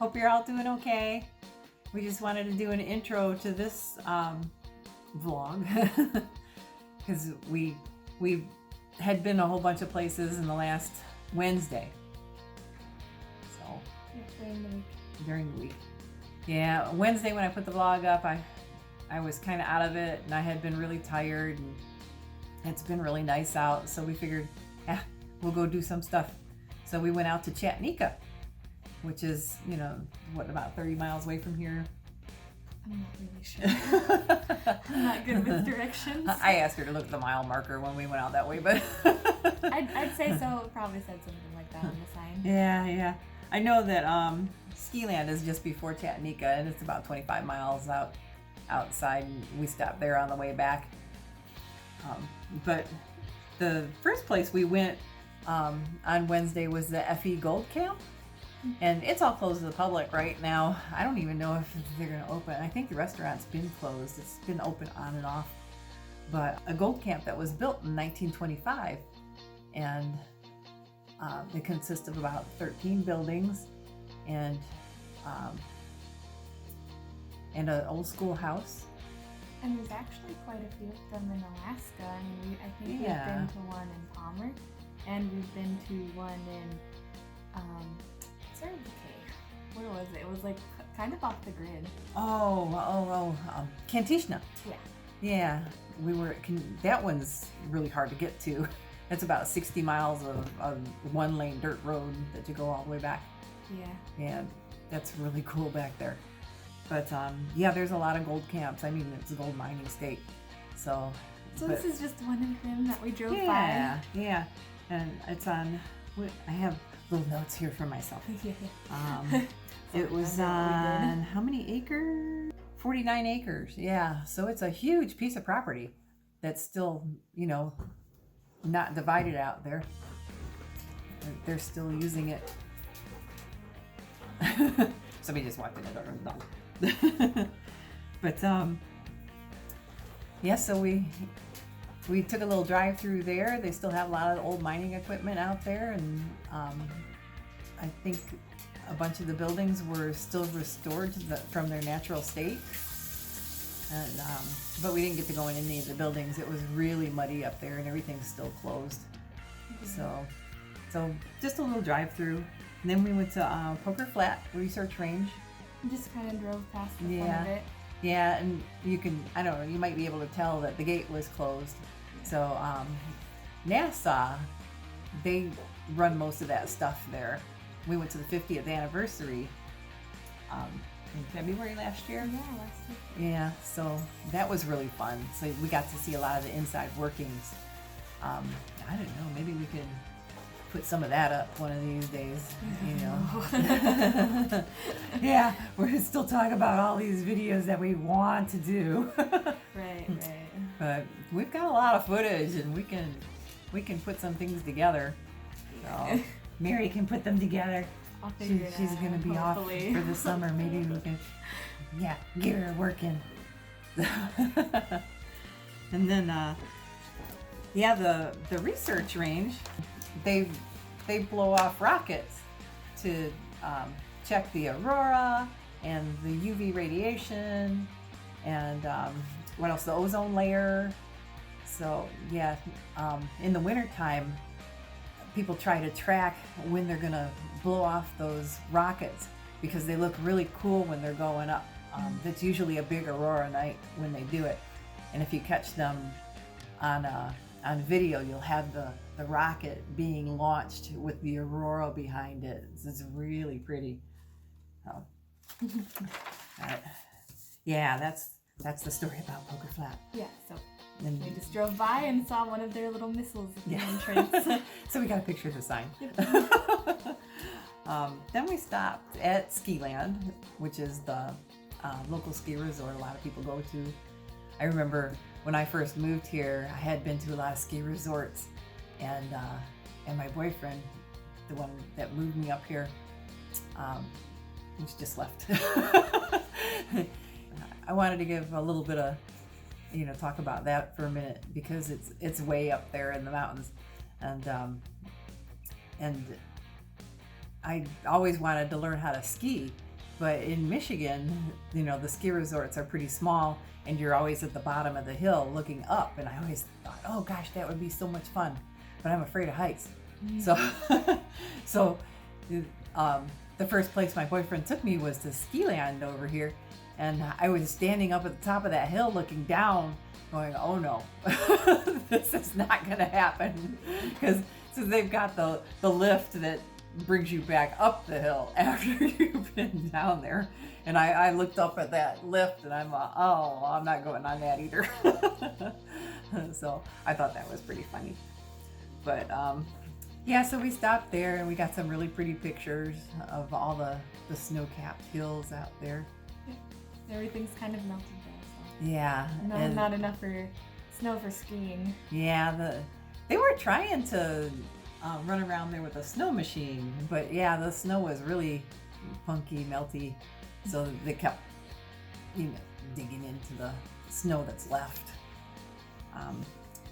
Hope you're all doing okay. We just wanted to do an intro to this vlog because we had been a whole bunch of places in the last Wednesday. So during the week. Yeah, Wednesday when I put the vlog up, I was kind of out of it and I had been really tired and it's been really nice out, so we figured, we'll go do some stuff. So we went out to Chatanika, which is, about 30 miles away from here. I'm not really sure. I'm not good with directions. I asked her to look at the mile marker when we went out that way, but I'd say so. It probably said something like that on the sign. Yeah. I know that ski land is just before Chatanika, and it's about 25 miles outside, and we stopped there on the way back. But the first place we went on Wednesday was the FE Gold Camp. And it's all closed to the public right now. I don't even know if they're going to open. I think the restaurant's been closed. It's been open on and off. But a gold camp that was built in 1925. And it consists of about 13 buildings and an old school house. And there's actually quite a few of them in Alaska. I mean, I think we've been to one in Palmer. And we've been to one in... where was it? It was like kind of off the grid. Kantishna. Yeah. Yeah, that one's really hard to get to. It's about 60 miles of one lane dirt road that you go all the way back. Yeah, that's really cool back there. But there's a lot of gold camps. I mean, it's a gold mining state. So this is just one of them that we drove by. Yeah, and it's on. I have little notes here for myself. It was on how many acres? 49 acres. Yeah, so it's a huge piece of property that's still, not divided out there. They're still using it. Somebody just walked in the door. But so we took a little drive through there. They still have a lot of old mining equipment out there, and I think a bunch of the buildings were still restored from their natural state. And but we didn't get to go in any of the buildings. It was really muddy up there, and everything's still closed. So just a little drive through. And then we went to Poker Flat Research Range. We just kind of drove past the front of it. Yeah, and you might be able to tell that the gate was closed. So NASA, they run most of that stuff there. We went to the 50th anniversary in February last year. Yeah, last year. Yeah, so that was really fun. So we got to see a lot of the inside workings. I don't know, maybe we could put some of that up one of these days, Yeah, we're still talking about all these videos that we want to do. Right. But we've got a lot of footage, and we can put some things together. So Mary can put them together. She's going to be hopefully off for the summer. Maybe we can, get her working. And then, the research range, they blow off rockets to check the aurora and the UV radiation and what else? The ozone layer. So in the wintertime, people try to track when they're gonna blow off those rockets because they look really cool when they're going up. That's usually a big aurora night when they do it. And if you catch them on video, you'll have the rocket being launched with the aurora behind it. It's really pretty. That's the story about Poker Flat. Yeah, so we just drove by and saw one of their little missiles at the entrance. So we got a picture of the sign. Then we stopped at Ski Land, which is the local ski resort a lot of people go to. I remember when I first moved here, I had been to a lot of ski resorts, and my boyfriend, the one that moved me up here, which just left. I wanted to give a little bit of, talk about that for a minute because it's way up there in the mountains, and I always wanted to learn how to ski, But in Michigan, the ski resorts are pretty small, and you're always at the bottom of the hill looking up. And I always thought, oh gosh, that would be so much fun. But I'm afraid of heights. So, the first place my boyfriend took me was to ski land over here. And I was standing up at the top of that hill looking down, going, oh no, this is not going to happen. Because they've got the lift that brings you back up the hill after you've been down there. And I looked up at that lift and I'm like, oh, I'm not going on that either. So I thought that was pretty funny. But yeah, so we stopped there and we got some really pretty pictures of all the snow-capped hills out there. Everything's kind of melted there. So. Yeah. Not enough for snow for skiing. Yeah, they were trying to run around there with a snow machine, but yeah, the snow was really funky, melty, so they kept, digging into the snow that's left.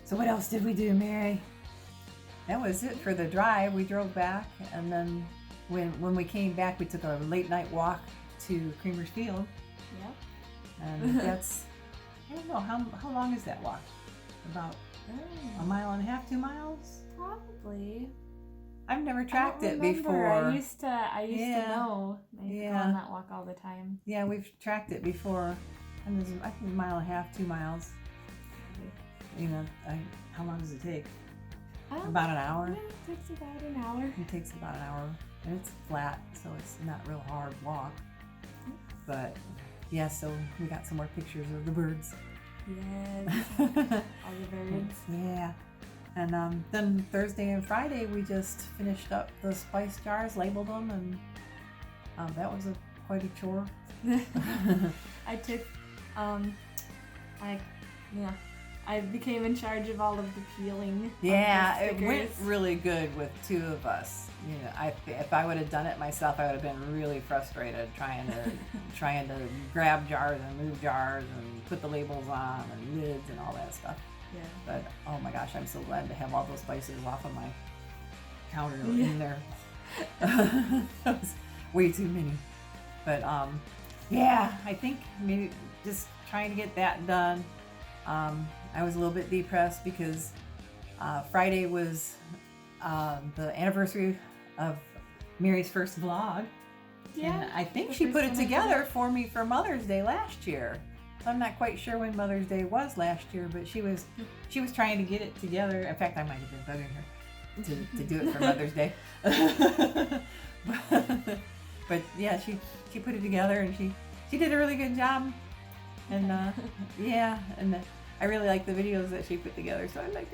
So what else did we do, Mary? That was it for the drive. We drove back, and then when we came back, we took a late night walk to Creamer's Field. Yep. And that's, I don't know, how long is that walk? About a mile and a half, 2 miles? Probably. I've never tracked it before. I used to know. I used to go on that walk all the time. Yeah, we've tracked it before. And there's, I think, a mile and a half, 2 miles. How long does it take? About an hour? Yeah, it takes about an hour. It takes about an hour. And it's flat, so it's not a real hard walk. But yeah, so we got some more pictures of the birds. Yes. All the birds. Yeah. And then Thursday and Friday we just finished up the spice jars, labeled them, and that was quite a chore. I took, I became in charge of all of the peeling. Yeah, it went really good with two of us. If I would have done it myself, I would have been really frustrated trying to grab jars and move jars and put the labels on and lids and all that stuff. Yeah. But oh my gosh, I'm so glad to have all those spices off of my counter in there. That was way too many. But yeah, I think maybe just trying to get that done. I was a little bit depressed because Friday was the anniversary of Mary's first vlog. Yeah. And I think she put it together for me for Mother's Day last year. So I'm not quite sure when Mother's Day was last year, but she was trying to get it together. In fact, I might have been bugging her to do it for Mother's Day. But yeah, she put it together and she did a really good job. And yeah, and I really like the videos that she put together, so I'd like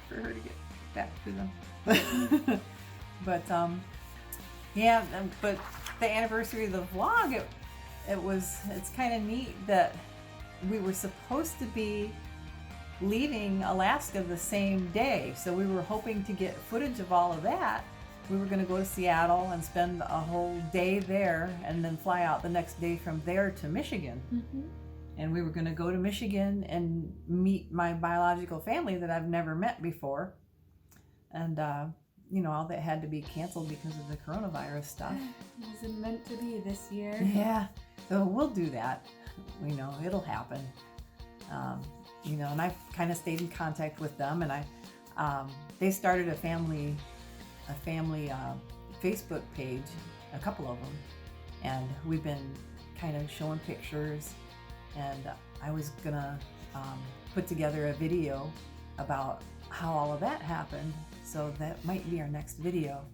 for her to get back to them. But yeah, but the anniversary of the vlog, it's kind of neat that we were supposed to be leaving Alaska the same day, so we were hoping to get footage of all of that. We were going to go to Seattle and spend a whole day there and then fly out the next day from there to Michigan. Mm-hmm. And we were going to go to Michigan and meet my biological family that I've never met before. And, all that had to be canceled because of the coronavirus stuff. It wasn't meant to be this year. Yeah, so we'll do that. It'll happen. And I've kind of stayed in contact with them, and they started a family Facebook page, a couple of them, and we've been kind of showing pictures. And I was gonna put together a video about how all of that happened, so that might be our next video.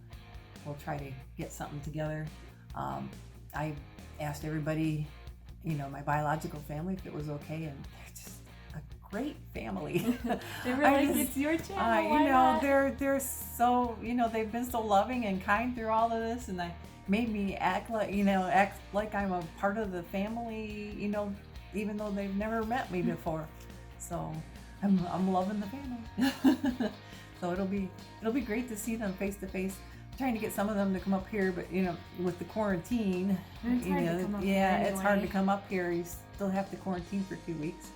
We'll try to get something together. I asked everybody, my biological family, if it was okay, and they're just a great family. They were like, it's your channel. They're so, they've been so loving and kind through all of this, and they made me act like I'm a part of the family, even though they've never met me before. So I'm loving the family. So it'll be great to see them face to face. I'm trying to get some of them to come up here, but with the quarantine, it's hard to come up here. You still have to quarantine for 2 weeks,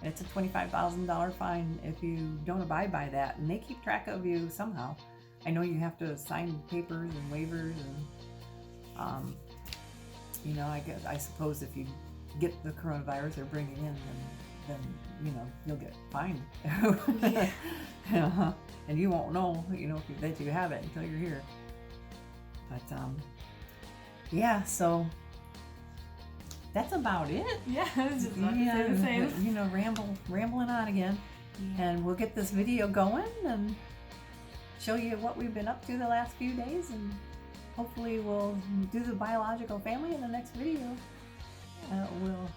and it's a $25,000 fine if you don't abide by that. And they keep track of you somehow. I know you have to sign papers and waivers, and you know, I suppose if you get the coronavirus or bring it in, then you know, you'll get fined. Yeah. And you won't know, you know, that you have it until you're here. But yeah, so that's about it. Yeah, I was just about to say the same. You know, rambling on again. Yeah. And we'll get this video going and show you what we've been up to the last few days, and hopefully we'll do the biological family in the next video. We'll,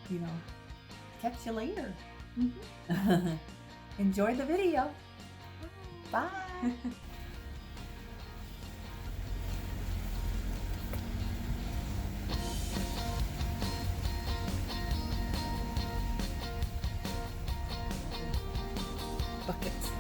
you know, catch you later. Mm-hmm. Enjoy the video. Bye. Buckets.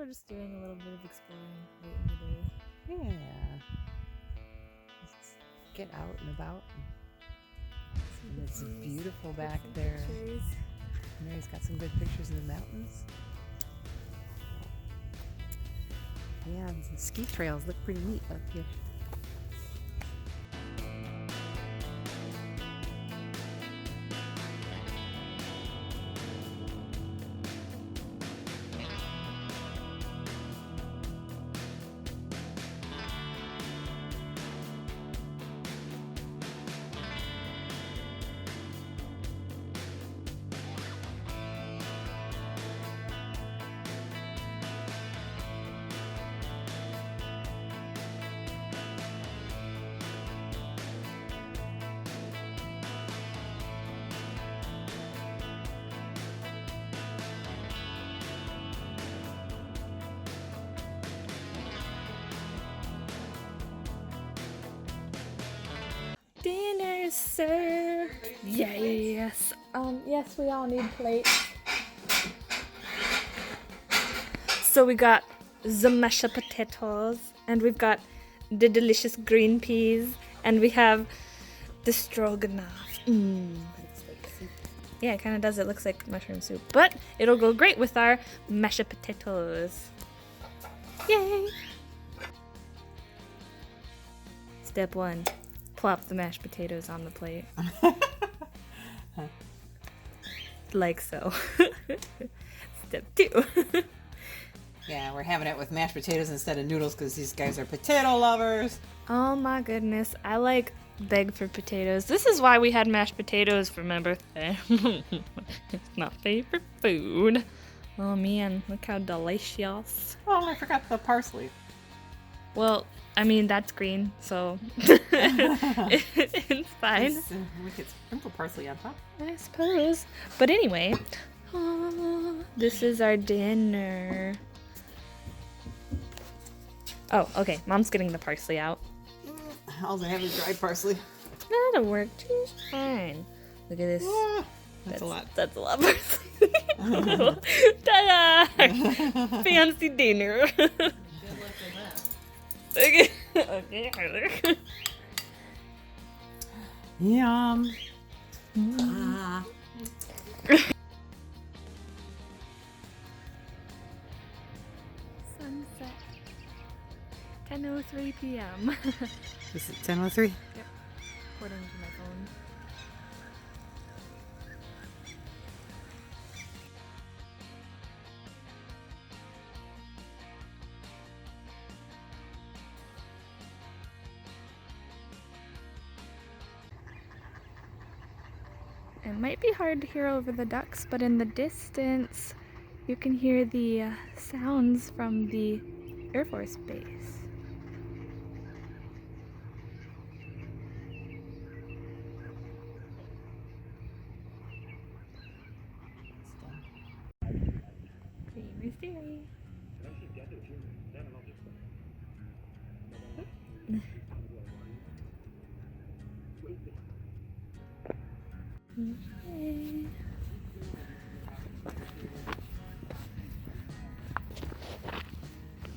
Just doing a little bit of exploring late in the day. Yeah. Just get out and about. And it's beautiful back there. Pictures. Mary's got some good pictures of the mountains. Yeah, the ski trails look pretty neat up here. Dinner served. Yes. Yes, we all need plates. So we got the mashed potatoes, and we've got the delicious green peas, and we have the stroganoff. Yeah, it kind of does. It looks like mushroom soup, but it'll go great with our mashed potatoes. Yay! Step 1. Plop the mashed potatoes on the plate. Like so. Step 2. Yeah, we're having it with mashed potatoes instead of noodles because these guys are potato lovers. Oh my goodness. I beg for potatoes. This is why we had mashed potatoes for my birthday. It's my favorite food. Oh man, look how delicious. Oh, I forgot the parsley. Well, I mean, that's green, so it's fine. We could sprinkle parsley on top. I suppose. But anyway, Oh, this is our dinner. Oh, okay. Mom's getting the parsley out. All I have is dried parsley. That'll work too. Fine. Look at this. That's a lot. That's a lot of parsley. Ta-da! Fancy dinner. Okay. Okay. Yum. Sunset. 10:03 p.m. Is it 10:03? Yep. According to my phone. It might be hard to hear over the ducks, but in the distance you can hear the sounds from the Air Force Base. Creamer's Dairy. Okay.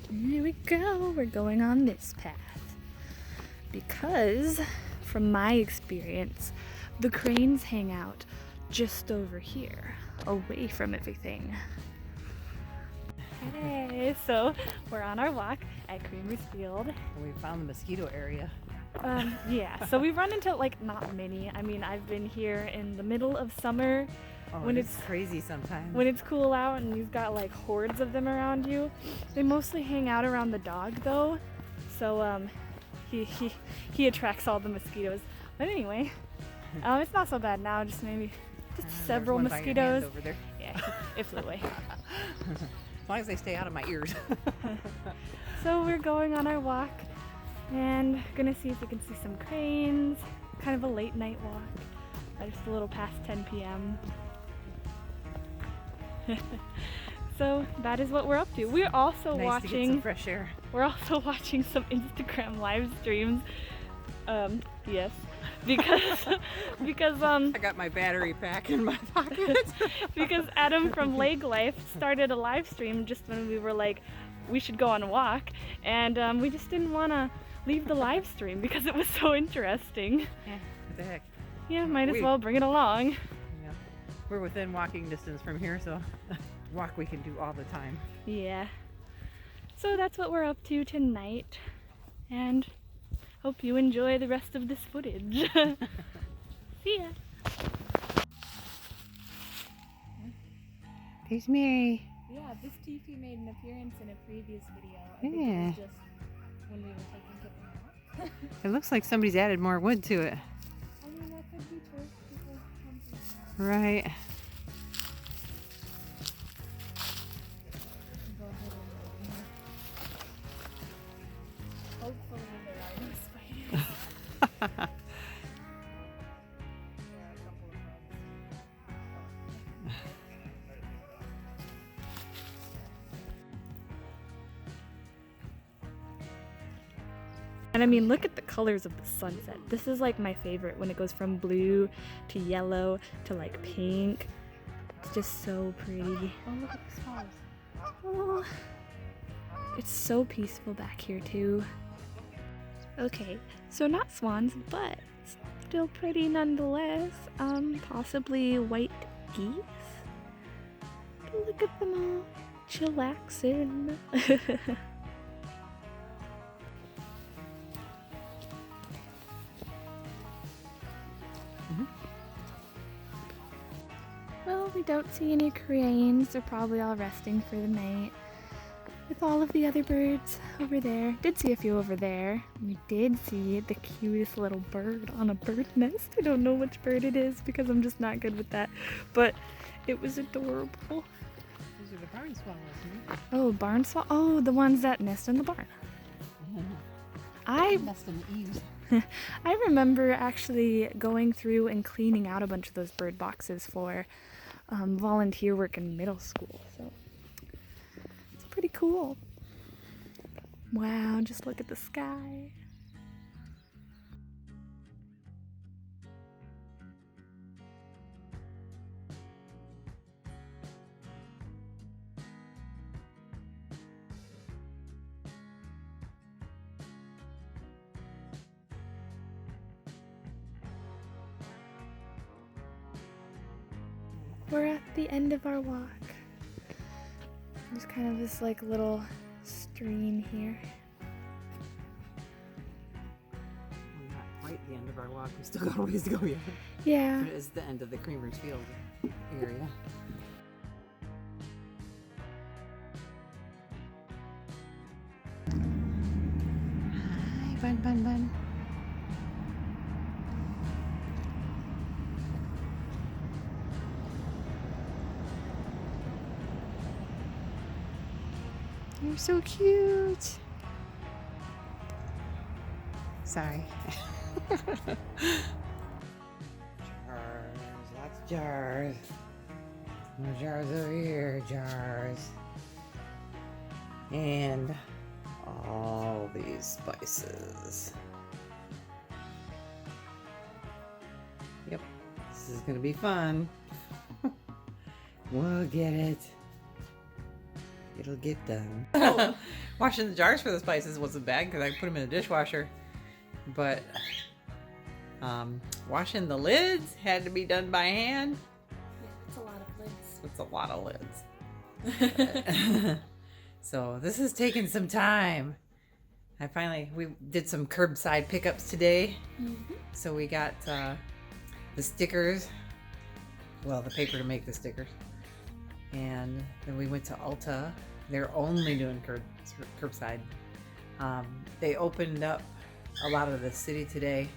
Here we go. We're going on this path. Because, from my experience, the cranes hang out just over here, away from everything. Hey, so we're on our walk at Creamer's Field. We found the mosquito area. Yeah, so we run into, like, not many. I mean, I've been here in the middle of summer when it's crazy sometimes. when it's cool out and you've got, like, hordes of them around you. They mostly hang out around the dog, though, so he attracts all the mosquitoes. But anyway, it's not so bad now, just maybe several There's one by your hand mosquitoes. over there. Yeah, it flew away. As long as they stay out of my ears. So we're going on our walk and gonna see if we can see some cranes. Kind of a late night walk, just a little past 10 p.m. So that is what we're up to. We're also Nice to get some watching. fresh air. We're also watching some Instagram live streams. Yes, because I got my battery pack in my pocket. because Adam from Leg Life started a live stream just when we were like, we should go on a walk, and we just didn't want to leave the live stream because it was so interesting. Yeah, what the heck. Yeah, might as well bring it along. Yeah. We're within walking distance from here, so walk we can do all the time. Yeah. So that's what we're up to tonight, and hope you enjoy the rest of this footage. See ya. There's Mary. Yeah, this teepee made an appearance in a previous video. Yeah. Just when we were taking it out. It looks like somebody's added more wood to it. I mean, that could be true. Right. Go ahead and hopefully there are no spiders. And I mean, look at the colors of the sunset. This is like my favorite when it goes from blue to yellow to like pink. It's just so pretty. Oh, look at the stars. Oh, it's so peaceful back here too. Okay, so not swans, but still pretty nonetheless. Possibly white geese. But look at them all chillaxing. Well, we don't see any cranes. They're probably all resting for the night. With all of the other birds over there. Did see a few over there. We did see the cutest little bird on a bird nest. I don't know which bird it is because I'm just not good with that. But it was adorable. Those are the barn swallows, right? Oh, barn swallow. Oh, the ones that nest in the barn. I nest in the eaves. I remember actually going through and cleaning out a bunch of those bird boxes for volunteer work in middle school. So it's pretty cool. Wow, just look at the sky. We're at the end of our walk. There's kind of this like little stream here. We're not quite the end of our walk. We still got a ways to go yet. Yeah. It is the end of the Creamer's Field area. Hi, Bun Bun Bun. You're so cute. Sorry. Jars, lots of jars. More jars over here, jars. And all these spices. Yep, this is gonna be fun. We'll get it. It'll get done. Washing the jars for the spices wasn't bad because I put them in a dishwasher. But washing the lids had to be done by hand. Yeah, it's a lot of lids. It's a lot of lids. So this has taken some time. We did some curbside pickups today. Mm-hmm. So we got the stickers. Well, the paper to make the stickers. And then we went to Ulta. They're only doing curbside. They opened up a lot of the city today.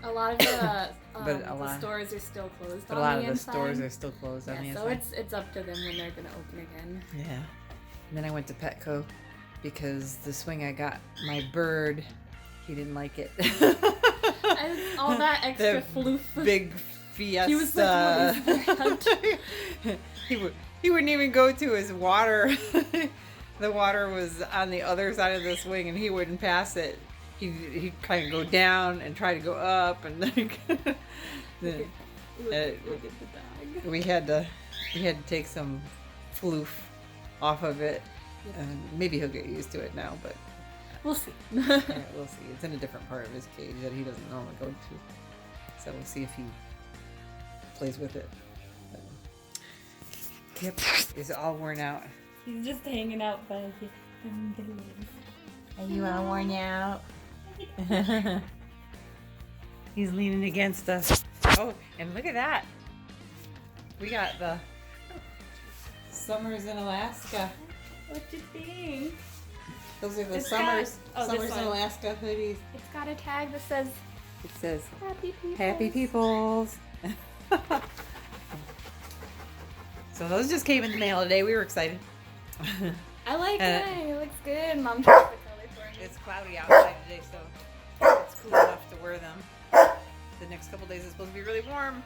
A lot of the, the stores are still closed. But a lot of the stores are still closed on the inside. So it's up to them when they're gonna open again. Yeah. And then I went to Petco because the swing I got my bird, he didn't like it. And all that extra floof. Big fiesta. He was like, what is that? He wouldn't even go to his water. The water was on the other side of the swing and he wouldn't pass it. He'd kind of go down and try to go up, and then Look at the dog. we had to take some floof off of it. Yep. Maybe he'll get used to it now, but We'll see. yeah, we'll see. It's in a different part of his cage that he doesn't normally go to, so we'll see if he plays with it. But, yep, it's all worn out. He's just hanging out by his. Are you all worn out? He's leaning against us. Oh, and look at that. We got the Summers in Alaska. What you think? Those are the It's Summers got- Summers this in one. Alaska hoodies. It's got a tag that says It says Happy People. Happy Peoples. So those just came in the mail today. We were excited. I like it. It looks good. Mom chose the color for me. It's cloudy outside today, so it's cool enough to wear them. The next couple days is supposed to be really warm.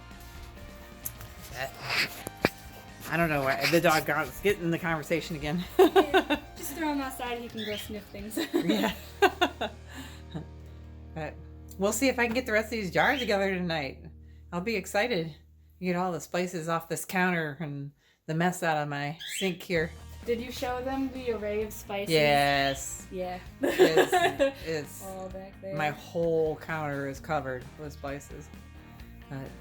I don't know why the dog got getting in the conversation again. Yeah, just throw him outside. He can go sniff things. Yeah. But we'll see if I can get the rest of these jars together tonight. I'll be excited. Get all the spices off this counter and the mess out of my sink here. Did you show them the array of spices? Yes. Yeah. It's all back there. my whole counter is covered with spices.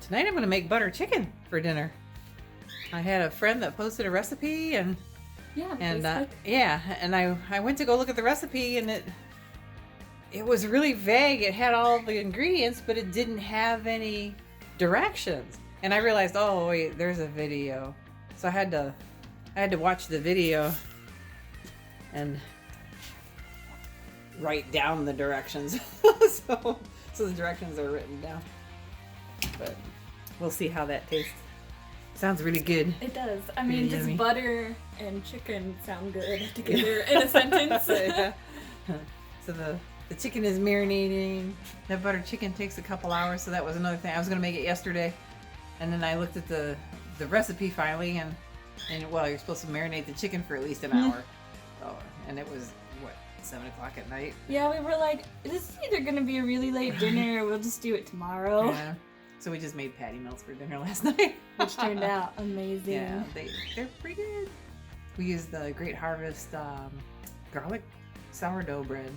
Tonight I'm going to make butter chicken for dinner. I had a friend that posted a recipe and I went to go look at the recipe and it was really vague. It had all the ingredients, but it didn't have any directions. And I realized, oh wait, there's a video. So I had to watch the video and write down the directions. so the directions are written down. But we'll see how that tastes. Sounds really good. It does. I mean, Really just yummy. butter and chicken sound good together in a sentence. Yeah. So the chicken is marinating. That butter chicken takes a couple hours, so that was another thing. I was gonna make it yesterday, and then I looked at the the recipe finally, and well, you're supposed to marinate the chicken for at least an hour. Oh, and it was what, 7:00 at night. Yeah, we were like, this is either gonna be a really late dinner or we'll just do it tomorrow. Yeah. So we just made patty melts for dinner last night, Which turned out amazing. Yeah, they're pretty good. We used the Great Harvest garlic sourdough bread.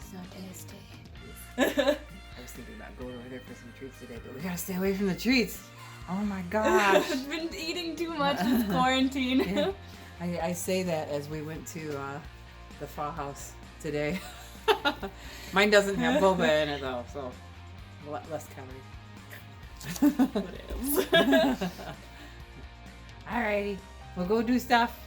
So tasty. I was thinking about going over there for some treats today, but we gotta stay away from the treats. Oh my gosh. I've been eating too much this quarantine. Yeah. I say that as we went to the Pho House today. Mine doesn't have boba in it though, so less calories. Whatevs. Alrighty, we'll go do stuff.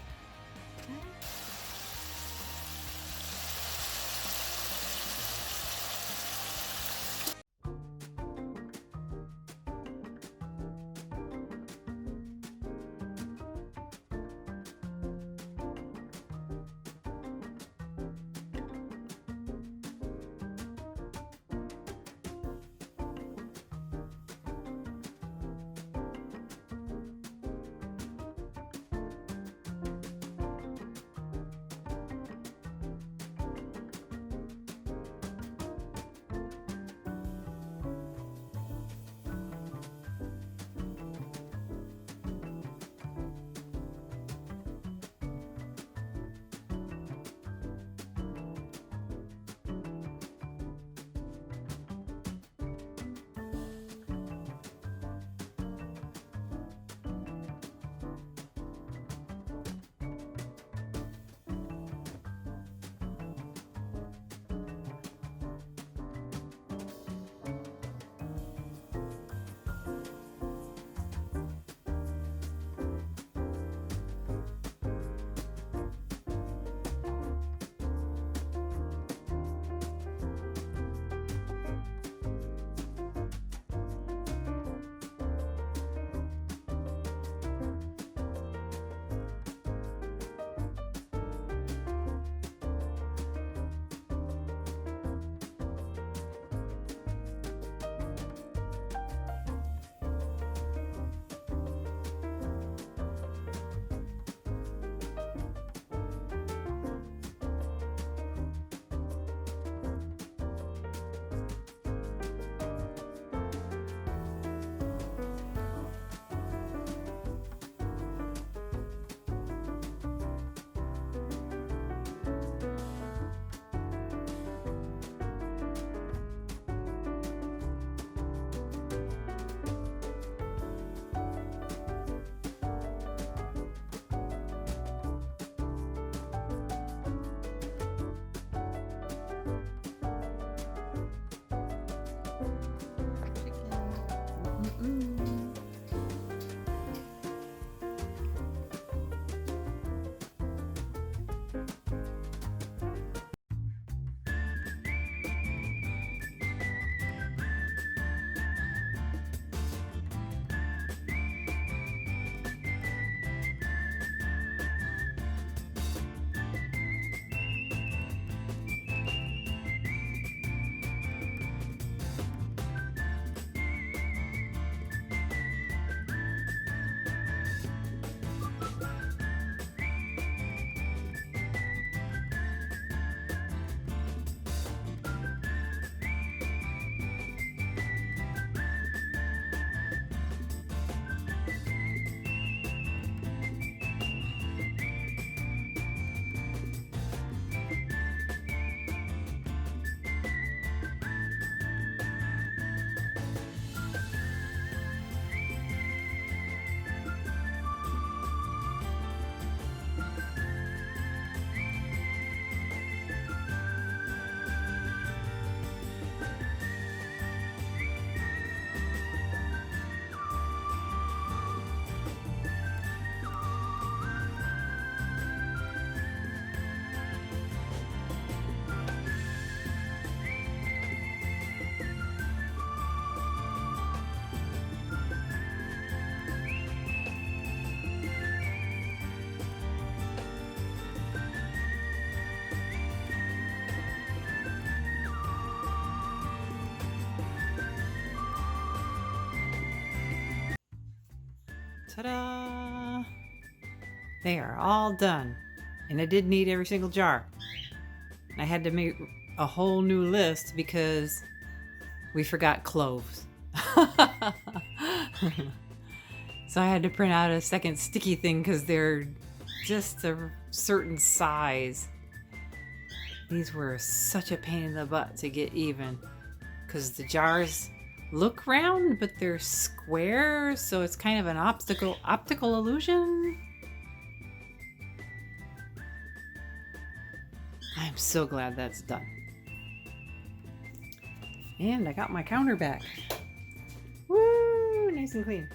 Ta-da! They are all done. And I did need every single jar. I had to make a whole new list because we forgot cloves. So I had to print out a second sticky thing because they're just a certain size. These were such a pain in the butt to get even because the jars look round, but they're square, so it's kind of an optical illusion. I'm so glad that's done. And I got my counter back. Woo! Nice and clean.